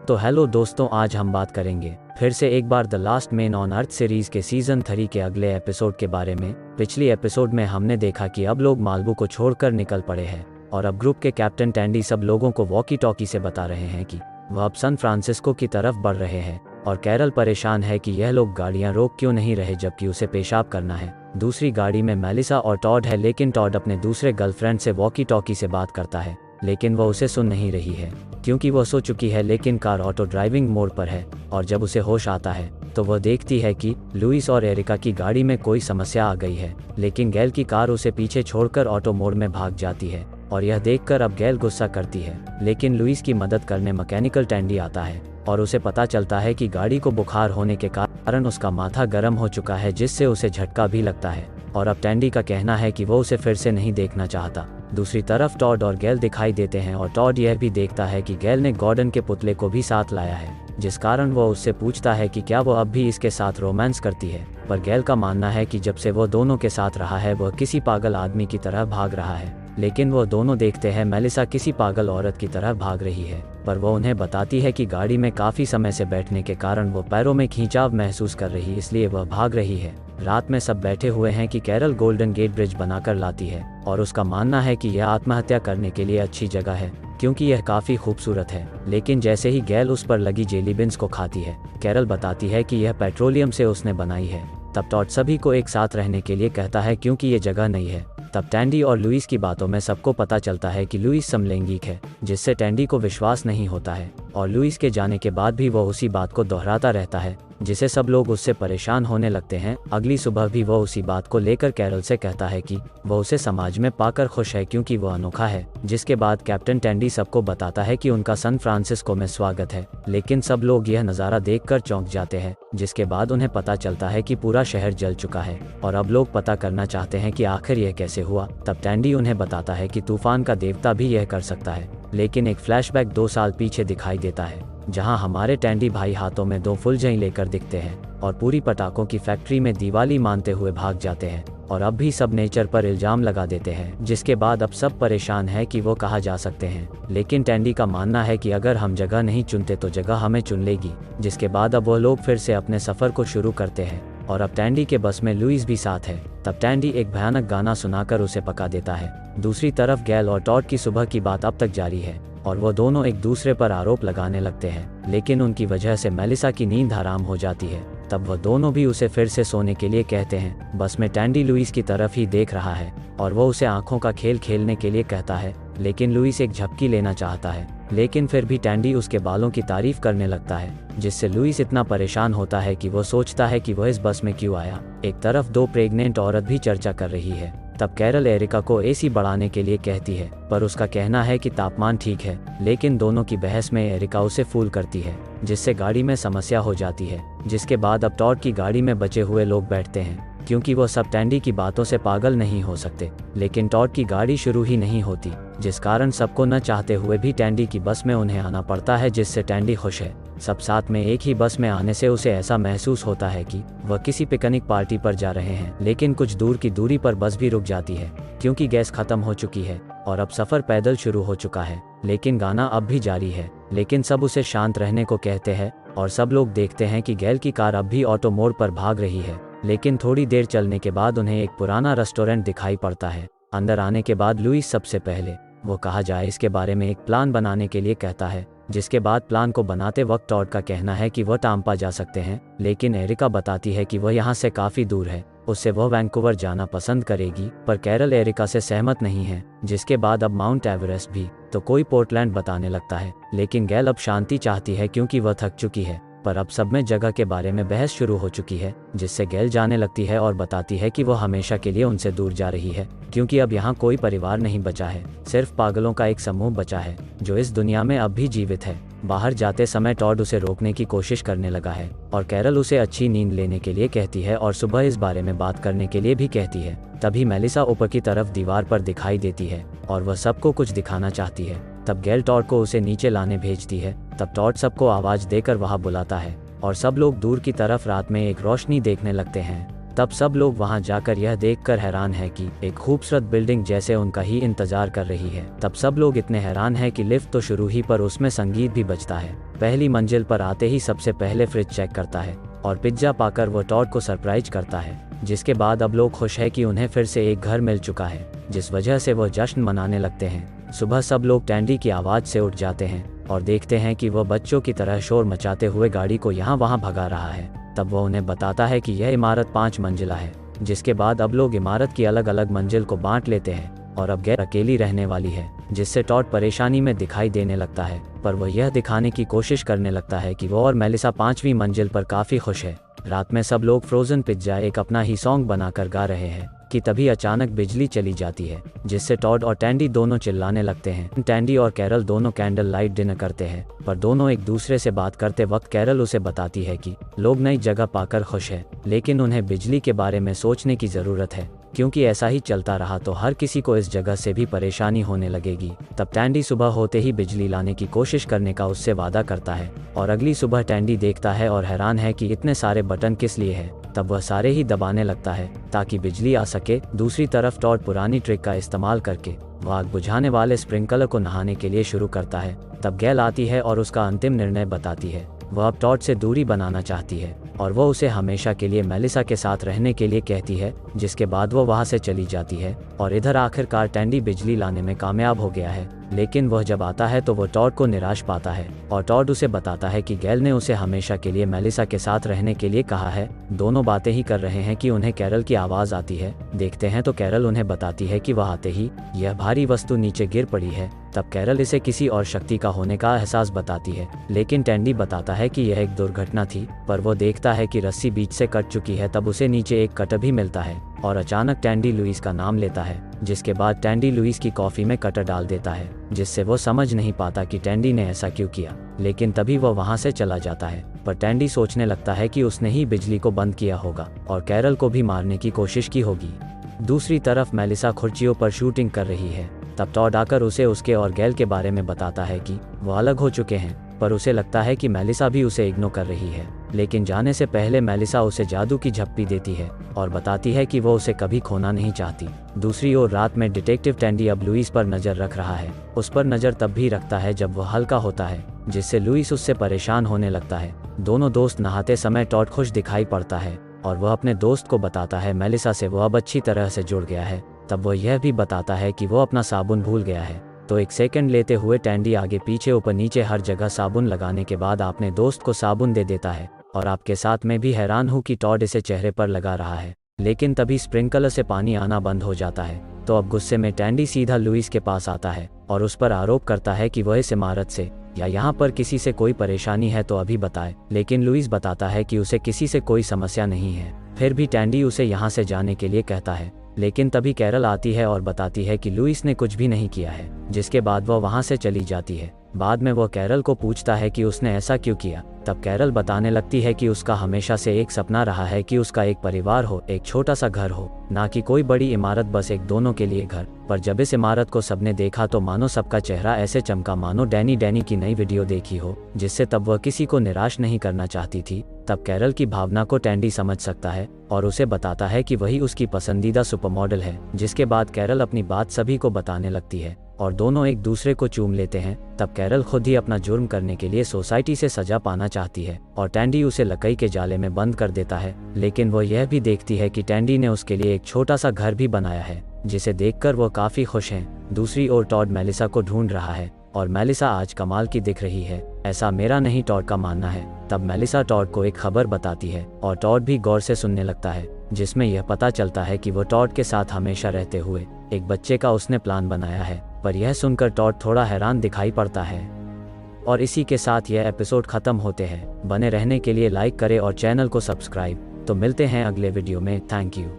तो हेलो दोस्तों, आज हम बात करेंगे फिर से एक बार the last man on Earth series के सीजन 3 के अगले एपिसोड के बारे में। पिछली एपिसोड में हमने देखा कि अब लोग माल्बू को छोड़कर निकल पड़े हैं और अब ग्रुप के कैप्टन टैंडी सब लोगों को वॉकी टॉकी से बता रहे हैं कि वह अब सैन फ्रांसिस्को की तरफ बढ़ रहे हैं और कैरल परेशान है कि यह लोग गाड़ियां रोक क्यों नहीं रहे जबकि उसे पेशाब करना है। दूसरी गाड़ी में मेलिसा और टॉड है, लेकिन टॉड अपने दूसरे गर्लफ्रेंड से वॉकी टॉकी से बात करता है लेकिन वह उसे सुन नहीं रही है क्योंकि वह सो चुकी है। लेकिन कार ऑटो ड्राइविंग मोड पर है और जब उसे होश आता है तो वह देखती है कि लुइस और एरिका की गाड़ी में कोई समस्या आ गई है, लेकिन गैल की कार उसे पीछे छोड़कर ऑटो मोड में भाग जाती है और यह देखकर अब गैल गुस्सा करती है। लेकिन लुइस की मदद करने मैकेनिकल टैंडी आता है और उसे पता चलता है कि गाड़ी को बुखार होने के कारण उसका माथा गर्म हो चुका है जिससे उसे झटका भी लगता है और अब टैंडी का कहना है कि वो उसे फिर से नहीं देखना चाहता। दूसरी तरफ टॉड और गैल दिखाई देते हैं और टॉड यह भी देखता है कि गैल ने गॉर्डन के पुतले को भी साथ लाया है, जिस कारण वो उससे पूछता है कि क्या वो अब भी इसके साथ रोमांस करती है। पर गैल का मानना है कि जब से वो दोनों के साथ रहा है वह किसी पागल आदमी की तरह भाग रहा है। लेकिन वो दोनों देखते हैं मेलिसा किसी पागल औरत की तरह भाग रही है, पर वो उन्हें बताती है कि गाड़ी में काफी समय से बैठने के कारण वो पैरों में खींचाव महसूस कर रही इसलिए वह भाग रही है। रात में सब बैठे हुए हैं कि कैरल गोल्डन गेट ब्रिज बनाकर लाती है और उसका मानना है कि यह आत्महत्या करने के लिए अच्छी जगह है क्योंकि यह काफी खूबसूरत है। लेकिन जैसे ही गैल उस पर लगी जेली बिन्स को खाती है, कैरल बताती है कि यह पेट्रोलियम से उसने बनाई है। तब टॉड सभी को एक साथ रहने के लिए कहता है क्योंकि ये जगह नहीं है। तब टैंडी और लुइस की बातों में सबको पता चलता है कि लुइस समलैंगिक है, जिससे टैंडी को विश्वास नहीं होता है और लुइस के जाने के बाद भी वह उसी बात को दोहराता रहता है जिसे सब लोग उससे परेशान होने लगते हैं। अगली सुबह भी वह उसी बात को लेकर कैरल से कहता है कि वह उसे समाज में पाकर खुश है क्योंकि वह अनोखा है। जिसके बाद कैप्टन टैंडी सबको बताता है कि उनका सैन फ्रांसिस्को में स्वागत है, लेकिन सब लोग यह नज़ारा देखकर चौंक जाते हैं। जिसके बाद उन्हें पता चलता है कि पूरा शहर जल चुका है और अब लोग पता करना चाहते हैं कि आखिर यह कैसे हुआ। तब टैंडी उन्हें बताता है कि तूफान का देवता भी यह कर सकता है, लेकिन एक फ्लैशबैक 2 साल पीछे दिखाई देता है जहां हमारे टैंडी भाई हाथों में 2 फुलझड़ी लेकर दिखते हैं और पूरी पटाखों की फैक्ट्री में दिवाली मानते हुए भाग जाते हैं और अब भी सब नेचर पर इल्जाम लगा देते हैं। जिसके बाद अब सब परेशान है कि वो कहाँ जा सकते हैं, लेकिन टैंडी का मानना है कि अगर हम जगह नहीं चुनते तो जगह हमें चुन लेगी। जिसके बाद अब वो लोग फिर से अपने सफर को शुरू करते हैं और अब टैंडी के बस में लुइस भी साथ है। तब टैंडी एक भयानक गाना सुनाकर उसे पका देता है। दूसरी तरफ गैल और टॉड की सुबह की बात अब तक जारी है और वो दोनों एक दूसरे पर आरोप लगाने लगते हैं, लेकिन उनकी वजह से मेलिसा की नींद हराम हो जाती है। तब वह दोनों भी उसे फिर से सोने के लिए कहते हैं। बस में टैंडी लुइस की तरफ ही देख रहा है और वो उसे आंखों का खेल खेलने के लिए कहता है, लेकिन लुइस एक झपकी लेना चाहता है। लेकिन फिर भी टैंडी उसके बालों की तारीफ करने लगता है, जिससे लुइस इतना परेशान होता है कि वो सोचता है कि वह इस बस में क्यों आया। एक तरफ 2 प्रेग्नेंट औरत भी चर्चा कर रही है। तब कैरल एरिका को एसी बढ़ाने के लिए कहती है, पर उसका कहना है कि तापमान ठीक है। लेकिन दोनों की बहस में एरिका उसे फूल करती है, जिससे गाड़ी में समस्या हो जाती है। जिसके बाद अब टॉड की गाड़ी में बचे हुए लोग बैठते हैं क्योंकि वो सब टैंडी की बातों से पागल नहीं हो सकते। लेकिन टॉड की गाड़ी शुरू ही नहीं होती, जिस कारण सबको न चाहते हुए भी टैंडी की बस में उन्हें आना पड़ता है, जिससे टैंडी खुश है। सब साथ में एक ही बस में आने से उसे ऐसा महसूस होता है कि वह किसी पिकनिक पार्टी पर जा रहे हैं। लेकिन कुछ दूर की दूरी पर बस भी रुक जाती है क्योंकि गैस खत्म हो चुकी है और अब सफर पैदल शुरू हो चुका है। लेकिन गाना अब भी जारी है, लेकिन सब उसे शांत रहने को कहते हैं और सब लोग देखते हैं कि गैल की कार अब भी ऑटो मोड पर भाग रही है। लेकिन थोड़ी देर चलने के बाद उन्हें एक पुराना रेस्टोरेंट दिखाई पड़ता है। अंदर आने के बाद लुइस सबसे पहले वो कहा जाए इसके बारे में एक प्लान बनाने के लिए कहता है। जिसके बाद प्लान को बनाते वक्त टॉड का कहना है कि वह टाम्पा जा सकते हैं, लेकिन एरिका बताती है कि वह यहाँ से काफी दूर है, उससे वह वैंकूवर जाना पसंद करेगी। पर कैरल एरिका से सहमत नहीं है। जिसके बाद अब माउंट एवरेस्ट भी तो कोई पोर्टलैंड बताने लगता है, लेकिन गैल अब शांति चाहती है क्योंकि वह थक चुकी है। पर अब सब में जगह के बारे में बहस शुरू हो चुकी है, जिससे गैल जाने लगती है और बताती है कि वह हमेशा के लिए उनसे दूर जा रही है क्योंकि अब यहाँ कोई परिवार नहीं बचा है, सिर्फ पागलों का एक समूह बचा है जो इस दुनिया में अब भी जीवित है। बाहर जाते समय टॉड उसे रोकने की कोशिश करने लगा है और कैरल उसे अच्छी नींद लेने के लिए कहती है और सुबह इस बारे में बात करने के लिए भी कहती है। तभी मेलिसा ऊपर की तरफ दीवार पर दिखाई देती है और वह सबको कुछ दिखाना चाहती है। तब गैल टॉड को उसे नीचे लाने भेजती है। तब टॉड सबको आवाज देकर वहां बुलाता है और सब लोग दूर की तरफ रात में एक रोशनी देखने लगते हैं। तब सब लोग वहां जाकर यह देखकर हैरान है कि एक खूबसूरत बिल्डिंग जैसे उनका ही इंतजार कर रही है। तब सब लोग इतने हैरान हैं कि लिफ्ट तो शुरू ही पर उसमें संगीत भी बजता है। पहली मंजिल पर आते ही सबसे पहले फ्रिज चेक करता है और पिज्जा पाकर वो टॉड को सरप्राइज करता है, जिसके बाद अब लोग खुश है कि उन्हें फिर से एक घर मिल चुका है, जिस वजह से वो जश्न मनाने लगते हैं। सुबह सब लोग टैंडी की आवाज़ से उठ जाते हैं और देखते हैं कि वह बच्चों की तरह शोर मचाते हुए गाड़ी को यहाँ वहाँ भगा रहा है। तब वह उन्हें बताता है कि यह इमारत 5 मंजिला है, जिसके बाद अब लोग इमारत की अलग अलग मंजिल को बांट लेते हैं और अब गैल अकेली रहने वाली है, जिससे टॉड परेशानी में दिखाई देने लगता है। पर वह यह दिखाने की कोशिश करने लगता है कि वो और मेलिसा 5वीं मंजिल पर काफ़ी खुश है। रात में सब लोग फ्रोजन पिज्जा एक अपना ही सॉन्ग बनाकर गा रहे हैं कि तभी अचानक बिजली चली जाती है, जिससे टॉड और टैंडी दोनों चिल्लाने लगते हैं। टैंडी और कैरल दोनों कैंडल लाइट डिनर करते हैं, पर दोनों एक दूसरे से बात करते वक्त कैरल उसे बताती है कि लोग नई जगह पाकर खुश है, लेकिन उन्हें बिजली के बारे में सोचने की ज़रूरत है, क्योंकि ऐसा ही चलता रहा तो हर किसी को इस जगह से भी परेशानी होने लगेगी। तब टैंडी सुबह होते ही बिजली लाने की कोशिश करने का उससे वादा करता है और अगली सुबह टैंडी देखता है और हैरान है कि इतने सारे बटन किस लिए है। तब वह सारे ही दबाने लगता है ताकि बिजली आ सके। दूसरी तरफ टॉड पुरानी ट्रिक का इस्तेमाल करके वह आग बुझाने वाले स्प्रिंकलर को नहाने के लिए शुरू करता है। तब गैल आती है और उसका अंतिम निर्णय बताती है। वह अब टॉड से दूरी बनाना चाहती है और वह उसे हमेशा के लिए मेलिसा के साथ रहने के लिए कहती है, जिसके बाद वह वहां से चली जाती है। और इधर आखिरकार टैंडी बिजली लाने में कामयाब हो गया है, लेकिन वह जब आता है तो वह टॉड को निराश पाता है और टॉड उसे बताता है कि गैल ने उसे हमेशा के लिए मेलिसा के साथ रहने के लिए कहा है। दोनों बातें ही कर रहे हैं कि उन्हें कैरल की आवाज़ आती है। देखते हैं तो कैरल उन्हें बताती है कि वह आते ही यह भारी वस्तु नीचे गिर पड़ी है। तब कैरल इसे किसी और शक्ति का होने का एहसास बताती है, लेकिन टैंडी बताता है कि यह एक दुर्घटना थी। पर वो देखता है कि रस्सी बीच से कट चुकी है। तब उसे नीचे एक कटर भी मिलता है और अचानक टैंडी लुइस का नाम लेता है, जिसके बाद टैंडी लुइस की कॉफ़ी में कटर डाल देता है, जिससे वो समझ नहीं पाता कि टैंडी ने ऐसा क्यों किया। लेकिन तभी वह वहां से चला जाता है। पर टैंडी सोचने लगता है कि उसने ही बिजली को बंद किया होगा और कैरल को भी मारने की कोशिश की होगी। दूसरी तरफ मेलिसा खुर्चियों पर शूटिंग कर रही है। तब टॉड आकर उसे उसके और गैल के बारे में बताता है कि वो अलग हो चुके हैं, पर उसे लगता है कि मेलिसा भी उसे इग्नोर कर रही है। लेकिन जाने से पहले मेलिसा उसे जादू की झप्पी देती है और बताती है कि वो उसे कभी खोना नहीं चाहती। दूसरी ओर रात में डिटेक्टिव टैंडी अब लुइस पर नज़र रख रहा है। उस पर नज़र तब भी रखता है जब वह हल्का होता है, जिससे लुइस उससे परेशान होने लगता है। दोनों दोस्त नहाते समय टॉड खुश दिखाई पड़ता है और वह अपने दोस्त को बताता है मेलिसा से वो अब अच्छी तरह से जुड़ गया है। तब वह यह भी बताता है कि वो अपना साबुन भूल गया है। तो एक सेकंड लेते हुए टैंडी आगे पीछे ऊपर नीचे हर जगह साबुन लगाने के बाद अपने दोस्त को साबुन दे देता है। और आपके साथ मैं भी हैरान हूँ कि टॉड इसे चेहरे पर लगा रहा है, लेकिन तभी स्प्रिंकलर से पानी आना बंद हो जाता है। तो अब गुस्से में टैंडी सीधा लुइस के पास आता है और उस पर आरोप करता है कि वह इस इमारत से या यहाँ पर किसी से कोई परेशानी है तो अभी बताए। लेकिन लुइस बताता है कि उसे किसी से कोई समस्या नहीं है। फिर भी टैंडी उसे यहाँ से जाने के लिए कहता है, लेकिन तभी कैरल आती है और बताती है कि लुइस ने कुछ भी नहीं किया है, जिसके बाद वह वहाँ से चली जाती है। बाद में वह कैरल को पूछता है कि उसने ऐसा क्यों किया। तब कैरल बताने लगती है कि उसका हमेशा से एक सपना रहा है कि उसका एक परिवार हो, एक छोटा सा घर हो, ना कि कोई बड़ी इमारत, बस एक दोनों के लिए घर। पर जब इस इमारत को सबने देखा तो मानो सबका चेहरा ऐसे चमका मानो डैनी की नई वीडियो देखी हो, जिससे तब वह किसी को निराश नहीं करना चाहती थी। तब कैरल की भावना को टैंडी समझ सकता है और उसे बताता है कि वही उसकी पसंदीदा सुपर मॉडल है। जिसके बाद कैरल अपनी बात सभी को बताने लगती है और दोनों एक दूसरे को चूम लेते हैं। तब कैरल खुद ही अपना जुर्म करने के लिए सोसाइटी से सजा पाना चाहती है और टैंडी उसे लकड़ी के जाले में बंद कर देता है। लेकिन वो यह भी देखती है कि टैंडी ने उसके लिए एक छोटा सा घर भी बनाया है, जिसे देखकर वो काफी खुश हैं। दूसरी ओर टॉड मेलिसा को ढूंढ रहा है और मेलिसा आज कमाल की दिख रही है, ऐसा मेरा नहीं टॉड का मानना है। तब मेलिसा टॉड को एक खबर बताती है और टॉड भी गौर से सुनने लगता है, जिसमें यह पता चलता है कि वो टॉड के साथ हमेशा रहते हुए एक बच्चे का उसने प्लान बनाया है। पर यह सुनकर टॉड थोड़ा हैरान दिखाई पड़ता है। और इसी के साथ यह एपिसोड खत्म होते हैं। बने रहने के लिए लाइक करें और चैनल को सब्सक्राइब। तो मिलते हैं अगले वीडियो में। Thank you.